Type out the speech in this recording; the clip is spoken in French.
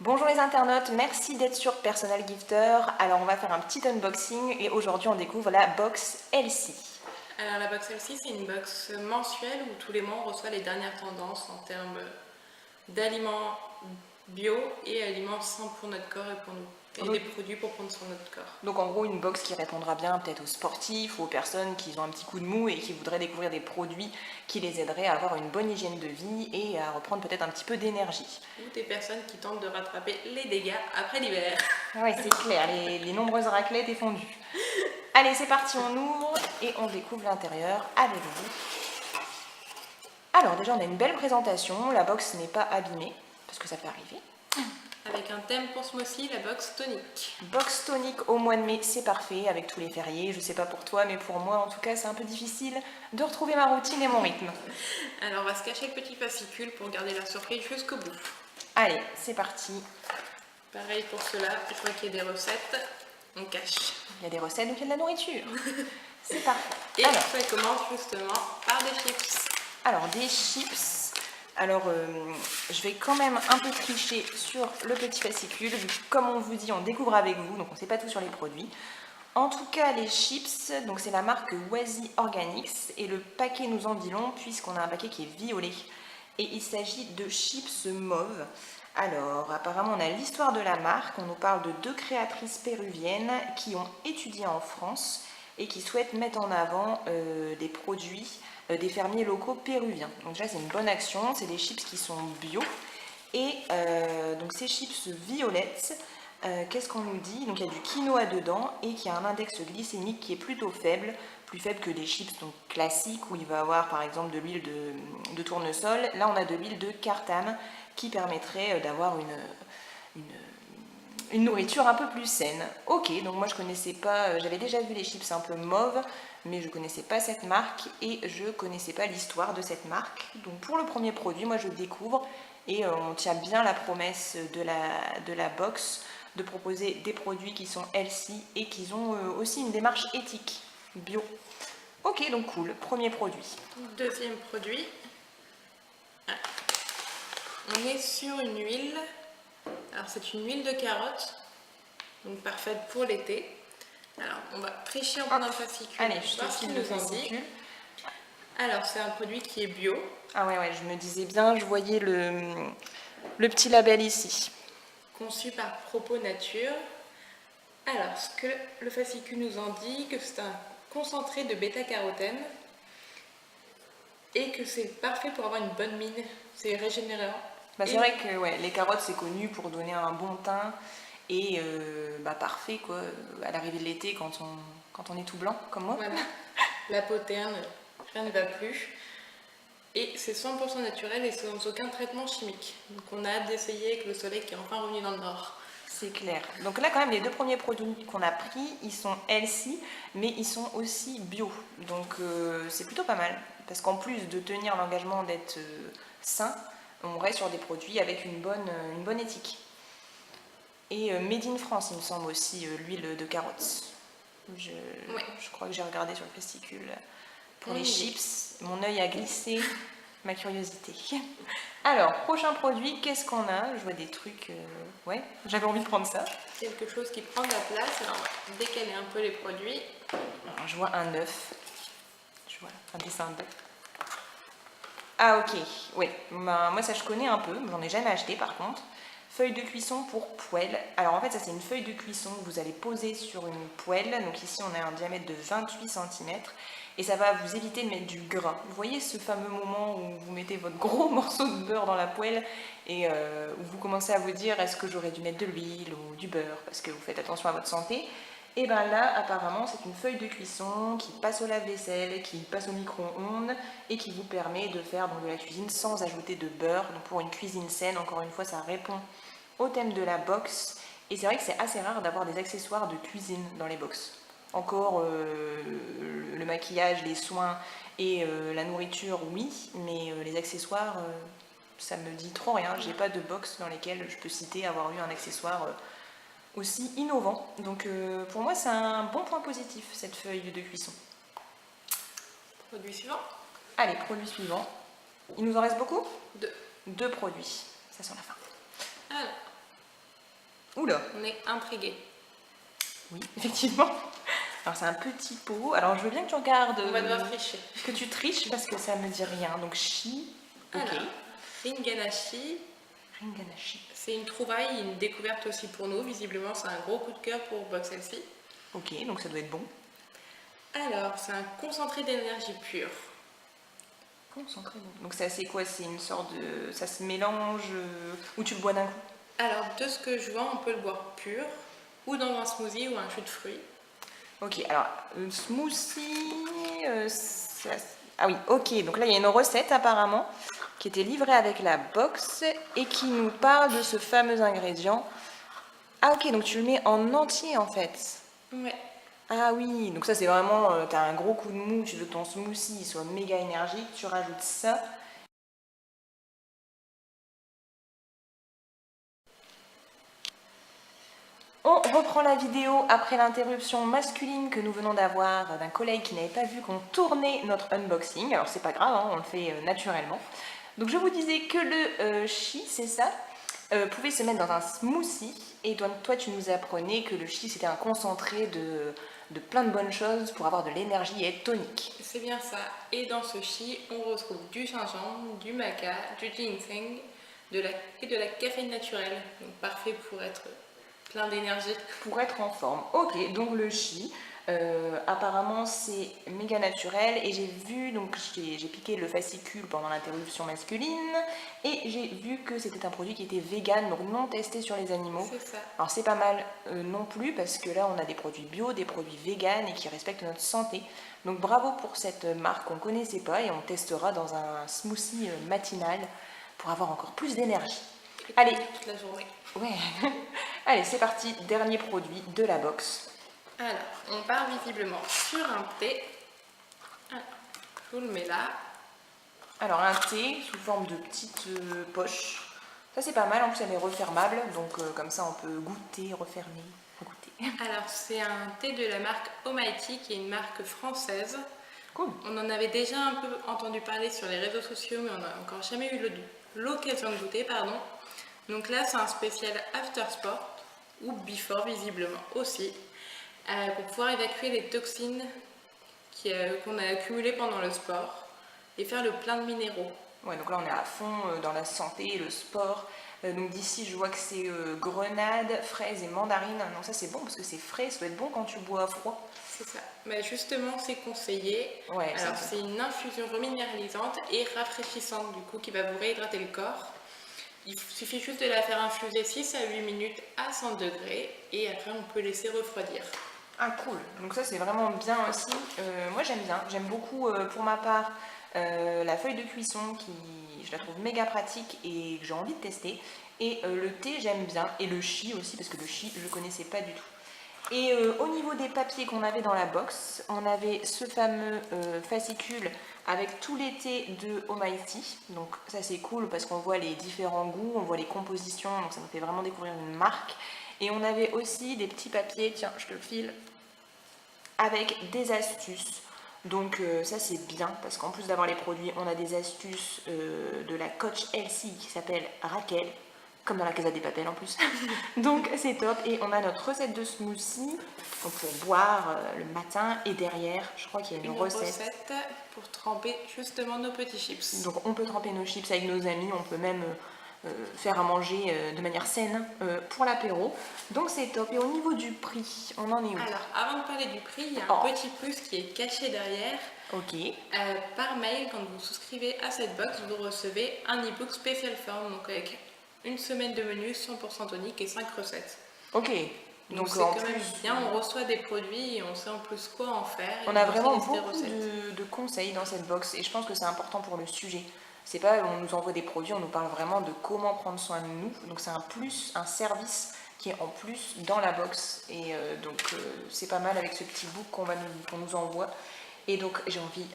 Bonjour les internautes, merci d'être sur Personal Gifter. Alors on va faire un petit unboxing et aujourd'hui on découvre la box Elsie. Alors la box Elsie, c'est une box mensuelle où tous les mois on reçoit les dernières tendances en termes d'aliments bio et aliments sains pour notre corps et pour nous. Et des produits pour prendre sur notre corps. Donc en gros une box qui répondra bien peut-être aux sportifs ou aux personnes qui ont un petit coup de mou et qui voudraient découvrir des produits qui les aideraient à avoir une bonne hygiène de vie et à reprendre peut-être un petit peu d'énergie. Ou des personnes qui tentent de rattraper les dégâts après l'hiver. Ouais, c'est clair, les nombreuses raclettes et fondues. Allez, c'est parti, on ouvre et on découvre l'intérieur avec vous. Alors déjà on a une belle présentation, la box n'est pas abîmée, parce que ça peut arriver. Avec un thème pour ce mois-ci, la box tonique. Box tonique au mois de mai, c'est parfait avec tous les fériés. Je sais pas pour toi, mais pour moi en tout cas, c'est un peu difficile de retrouver ma routine et mon rythme. Alors on va se cacher le petit fascicule pour garder la surprise jusqu'au bout. Allez, c'est parti. Pareil pour cela, je vois qu'il y a des recettes, on cache. Il y a des recettes, donc il y a de la nourriture. C'est parfait. Et alors, ça commence justement par des chips. Alors, des chips. Alors, je vais quand même un peu tricher sur le petit fascicule. Comme on vous dit, on découvre avec vous, donc on ne sait pas tout sur les produits. En tout cas, les chips, donc c'est la marque Oasi Organics et le paquet nous en dit long puisqu'on a un paquet qui est violet. Et il s'agit de chips mauve. Alors, apparemment, on a l'histoire de la marque. On nous parle de deux créatrices péruviennes qui ont étudié en France et qui souhaitent mettre en avant des produits des fermiers locaux péruviens. Donc déjà, c'est une bonne action. C'est des chips qui sont bio. Et donc ces chips violettes, qu'est-ce qu'on nous dit? Donc il y a du quinoa dedans et qui a un index glycémique qui est plutôt faible, plus faible que des chips donc, classiques où il va avoir par exemple de l'huile de tournesol. Là on a de l'huile de cartame qui permettrait d'avoir une nourriture un peu plus saine. Ok, donc moi je connaissais pas, j'avais déjà vu les chips un peu mauves, mais je connaissais pas cette marque et je connaissais pas l'histoire de cette marque. Donc pour le premier produit, moi je découvre et on tient bien la promesse de la box de proposer des produits qui sont healthy et qui ont aussi une démarche éthique, bio. Ok, donc cool, premier produit. Deuxième produit, on est sur une huile. Alors c'est une huile de carotte, donc parfaite pour l'été. Alors on va tricher en prenant le fascicule. Allez, je te file le fascicule. Alors c'est un produit qui est bio. Ah ouais, je me disais bien, je voyais le petit label ici. Conçu par Propos Nature. Alors ce que le fascicule nous en dit, que c'est un concentré de bêta-carotène et que c'est parfait pour avoir une bonne mine. C'est régénérant. Bah, c'est vrai que ouais, les carottes c'est connu pour donner un bon teint et parfait quoi, à l'arrivée de l'été quand on est tout blanc comme moi. Voilà. La peau terne, rien ne va plus. Et c'est 100% naturel et sans aucun traitement chimique. Donc on a hâte d'essayer avec le soleil qui est enfin revenu dans le nord. C'est clair. Donc là quand même les deux premiers produits qu'on a pris, ils sont healthy, mais ils sont aussi bio. Donc c'est plutôt pas mal. Parce qu'en plus de tenir l'engagement d'être sain, on reste sur des produits avec une bonne éthique. Et Made in France, il me semble aussi, l'huile de carotte. Je crois que j'ai regardé sur le fascicule pour les chips. Mon œil a glissé, ma curiosité. Alors, prochain produit, qu'est-ce qu'on a? Je vois des trucs... ouais, j'avais envie de prendre ça. Quelque chose qui prend de la place. Alors, on va décaler un peu les produits. Alors, je vois un œuf. Je vois un dessin d'œuf. Ah ok, oui. Ben, moi ça je connais un peu, j'en ai jamais acheté par contre. Feuille de cuisson pour poêle. Alors en fait ça c'est une feuille de cuisson que vous allez poser sur une poêle. Donc ici on a un diamètre de 28 cm et ça va vous éviter de mettre du gras. Vous voyez ce fameux moment où vous mettez votre gros morceau de beurre dans la poêle et où vous commencez à vous dire est-ce que j'aurais dû mettre de l'huile ou du beurre parce que vous faites attention à votre santé. Et bien là, apparemment, c'est une feuille de cuisson qui passe au lave-vaisselle, qui passe au micro-ondes et qui vous permet de faire donc, de la cuisine sans ajouter de beurre. Donc pour une cuisine saine, encore une fois, ça répond au thème de la box. Et c'est vrai que c'est assez rare d'avoir des accessoires de cuisine dans les box. Encore le maquillage, les soins et la nourriture, oui, mais les accessoires, ça me dit trop rien. J'ai pas de box dans lesquelles je peux citer avoir eu un accessoire aussi innovant. Donc pour moi c'est un bon point positif cette feuille de cuisson. Produit suivant. Allez, produit suivant. Il nous en reste beaucoup? Deux. Deux produits. Ça sent la fin. Alors, Oula. On est intrigué. Oui, effectivement. Alors c'est un petit pot. Alors je veux bien que tu regardes. On va devoir tricher. Que tu triches parce que ça me dit rien. Donc Shi. Ok. Alors, Ringanashi, Ringanashi. c'est une trouvaille, une découverte aussi pour nous. Visiblement, c'est un gros coup de cœur pour Box Elsie. Ok, donc ça doit être bon. Alors, c'est un concentré d'énergie pure. Concentré. Donc ça c'est quoi? C'est une sorte de... Ça se mélange ou tu le bois d'un coup? Alors, de ce que je vois, on peut le boire pur, ou dans un smoothie ou un jus de fruits. Ok, alors smoothie... Ah oui, ok, donc là il y a une recette apparemment qui était livrée avec la box et qui nous parle de ce fameux ingrédient. Ah ok, donc tu le mets en entier en fait. Ouais. Ah oui, donc ça c'est vraiment, t'as un gros coup de mou, tu veux que ton smoothie soit méga énergique, tu rajoutes ça. On reprend la vidéo après l'interruption masculine que nous venons d'avoir d'un collègue qui n'avait pas vu qu'on tournait notre unboxing. Alors c'est pas grave, hein, on le fait naturellement. Donc je vous disais que le Shi, c'est ça, pouvait se mettre dans un smoothie. Et toi tu nous apprenais que le Shi c'était un concentré de plein de bonnes choses pour avoir de l'énergie et être tonique. C'est bien ça. Et dans ce Shi, on retrouve du gingembre, du maca, du ginseng et de la caféine naturelle. Donc parfait pour être plein d'énergie. Pour être en forme. Ok, donc le Shi, apparemment c'est méga naturel et j'ai vu, donc j'ai piqué le fascicule pendant l'interruption masculine et j'ai vu que c'était un produit qui était vegan, donc non testé sur les animaux. C'est ça. Alors c'est pas mal non plus parce que là on a des produits bio, des produits vegan et qui respectent notre santé. Donc bravo pour cette marque qu'on ne connaissait pas et on testera dans un smoothie matinal pour avoir encore plus d'énergie. Allez, toute la journée. Ouais. Allez, c'est parti, dernier produit de la box. Alors, on part visiblement sur un thé. Alors, je vous le mets là. Alors, un thé sous forme de petite poche. Ça, c'est pas mal, en plus, elle est refermable. Donc, comme ça, on peut goûter, refermer, goûter. Alors, c'est un thé de la marque Almighty, qui est une marque française. Cool. On en avait déjà un peu entendu parler sur les réseaux sociaux, mais on n'a encore jamais eu l'occasion de goûter, pardon. Donc là, c'est un spécial after sport ou before visiblement aussi, pour pouvoir évacuer les toxines qu'on a accumulées pendant le sport et faire le plein de minéraux. Ouais, donc là on est à fond dans la santé, le sport. Donc d'ici je vois que c'est grenade, fraise et mandarine. Donc ça c'est bon parce que c'est frais, ça doit être bon quand tu bois froid. C'est ça. Mais justement c'est conseillé. Ouais, alors c'est une infusion reminéralisante et rafraîchissante du coup qui va vous réhydrater le corps. Il suffit juste de la faire infuser 6 à 8 minutes à 100 degrés et après on peut laisser refroidir. Ah cool, donc ça c'est vraiment bien aussi. Moi j'aime bien, j'aime beaucoup pour ma part la feuille de cuisson qui je la trouve méga pratique et que j'ai envie de tester. Et le thé j'aime bien et le Shi aussi parce que le Shi je connaissais pas du tout. Et au niveau des papiers qu'on avait dans la box, on avait ce fameux fascicule avec tous les thés de Almighty. Donc ça c'est cool parce qu'on voit les différents goûts, on voit les compositions, donc ça nous fait vraiment découvrir une marque. Et on avait aussi des petits papiers, tiens je te le file, avec des astuces. Donc ça c'est bien parce qu'en plus d'avoir les produits, on a des astuces de la coach Elsie qui s'appelle Raquel. Comme dans la Casa des Papel en plus. Donc c'est top. Et on a notre recette de smoothie pour boire le matin. Et derrière, je crois qu'il y a une recette pour tremper justement nos petits chips. Donc on peut tremper nos chips avec nos amis. On peut même faire à manger de manière saine pour l'apéro. Donc c'est top. Et au niveau du prix, on en est où? Alors avant de parler du prix, il y a un petit plus qui est caché derrière. Ok. Par mail, quand vous souscrivez à cette box, vous recevez un e-book spécial forme. Donc avec une semaine de menu 100% tonique et 5 recettes. Ok. Donc c'est quand même bien, on reçoit des produits et on sait en plus quoi en faire. On a vraiment beaucoup de conseils dans cette box et je pense que c'est important pour le sujet. C'est pas on nous envoie des produits, on nous parle vraiment de comment prendre soin de nous. Donc c'est un plus, un service qui est en plus dans la box. Et donc c'est pas mal avec ce petit book qu'on nous envoie. Et donc j'ai envie